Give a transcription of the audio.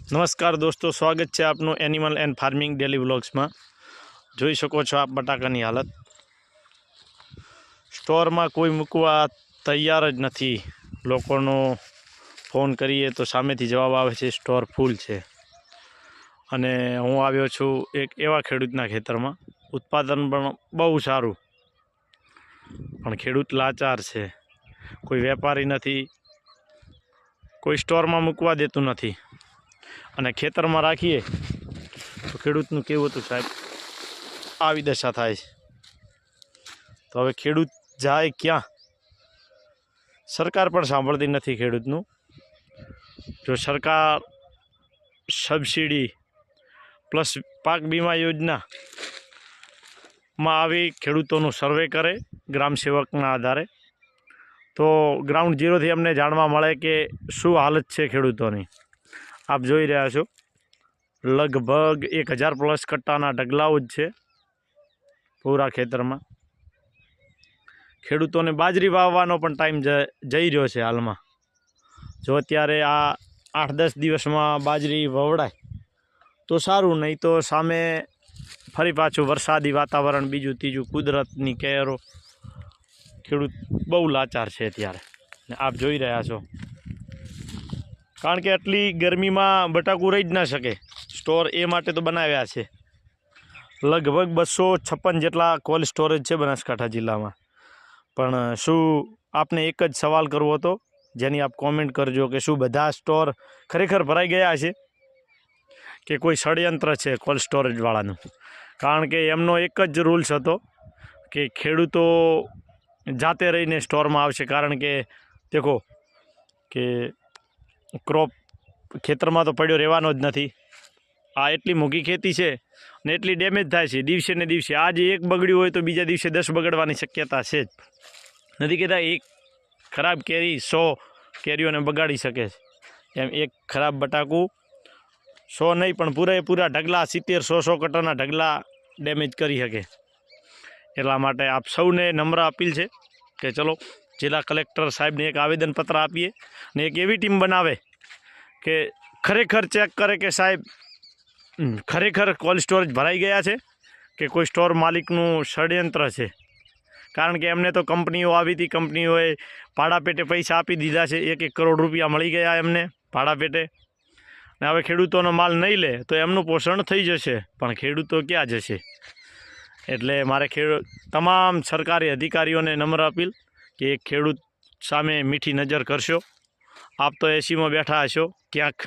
નમસ્કાર દોસ્તો, સ્વાગત છે આપનું એનિમલ એન્ડ ફાર્મિંગ ડેલી વ્લોગ્સમાં। જોઈ શકો છો આપ બટાકાની હાલત। સ્ટોરમાં કોઈ મૂકવા તૈયાર જ નથી। લોકોનો ફોન કરીએ તો સામેથી જવાબ આવે છે સ્ટોર ફૂલ છે। અને હું આવ્યો છું એક એવા ખેડૂતના ખેતરમાં। ઉત્પાદન પણ બહુ સારું, પણ ખેડૂત લાચાર છે। કોઈ વેપારી નથી, કોઈ સ્ટોરમાં મૂકવા દેતું નથી। અને ખેતરમાં રાખીએ તો ખેડૂતનું કેવું હતું સાહેબ, આવી દશા થાય છે। તો હવે ખેડૂત જાય ક્યાં? સરકાર પણ સાંભળતી નથી ખેડૂતનું। જો સરકાર સબસિડી પ્લસ પાક વીમા યોજનામાં આવી ખેડૂતોનું સર્વે કરે ગ્રામસેવકના આધારે, તો ગ્રાઉન્ડ ઝીરોથી અમને જાણવા મળે કે શું હાલત છે ખેડૂતોની। આપ જોઈ રહ્યા છો લગભગ 1000 પ્લસ કટ્ટાના ઢગલાઓ જ છે પૂરા ખેતરમાં। ખેડૂતોને બાજરી વાવવાનો પણ ટાઈમ જઈ રહ્યો છે હાલમાં। જો અત્યારે આ 8-10 દિવસમાં બાજરી વવડાય તો સારું, નહીં તો સામે ફરી પાછું વરસાદી વાતાવરણ, બીજું ત્રીજું કુદરતની કહેરો। ખેડૂત બહુ લાચાર છે અત્યારે, આપ જોઈ રહ્યા છો। કારણ કે આટલી ગરમીમાં બટાકું રહી જ ના શકે। સ્ટોર એ માટે તો બનાવ્યા છે। લગભગ 256 જેટલા કોલ્ડ સ્ટોરેજ છે બનાસકાંઠા જિલ્લામાં। પણ શું આપને એક જ સવાલ કરવો હતો, જેની આપ કોમેન્ટ કરજો કે શું બધા સ્ટોર ખરેખર ભરાઈ ગયા છે કે કોઈ ષડયંત્ર છે કોલ્ડ સ્ટોરેજવાળાનું? કારણ કે એમનો એક જ રૂલ્સ હતો કે ખેડૂતો જાતે રહીને સ્ટોરમાં આવશે। કારણ કે દેખો કે ક્રોપ ખેતરમાં તો પડ્યો રહેવાનો જ નથી। આ એટલી મોંઘી ખેતી છે ને એટલી ડેમેજ થાય છે દિવસે ને દિવસે। આજે એક બગડ્યું હોય તો બીજા દિવસે 10 બગડવાની શક્યતા છે જ। નથી કહેતા એક ખરાબ કેરી 100 કેરીઓને બગાડી શકે છે, એમ એક ખરાબ બટાકું 100 નહીં પણ પૂરેપૂરા ઢગલા 70-100 કટ્ટાના ઢગલા ડેમેજ કરી શકે। એટલા માટે આપ સૌને નમ્ર અપીલ છે કે ચલો જિલ્લા કલેક્ટર સાહેબને એક આવેદનપત્ર આપીએ ને એક એવી ટીમ બનાવે કે ખરેખર ચેક કરે કે સાહેબ ખરેખર કોલ્ડ સ્ટોરેજ ભરાઈ ગયા છે કે કોઈ સ્ટોર માલિકનું ષડયંત્ર છે। કારણ કે એમને તો કંપનીઓ આવી હતી, કંપનીઓએ ભાડા પેટે પૈસા આપી દીધા છે। 1-1 કરોડ રૂપિયા મળી ગયા એમને ભાડા પેટે। ને હવે ખેડૂતોનો માલ નહીં લે તો એમનું પોષણ થઈ જશે, પણ ખેડૂતો ક્યાં જશે? એટલે મારે તમામ સરકારી અધિકારીઓને નમ્ર અપીલ કે એક ખેડૂત સામે મીઠી નજર કરશો। આપ તો એસીમાં બેઠા હશો, ક્યાંક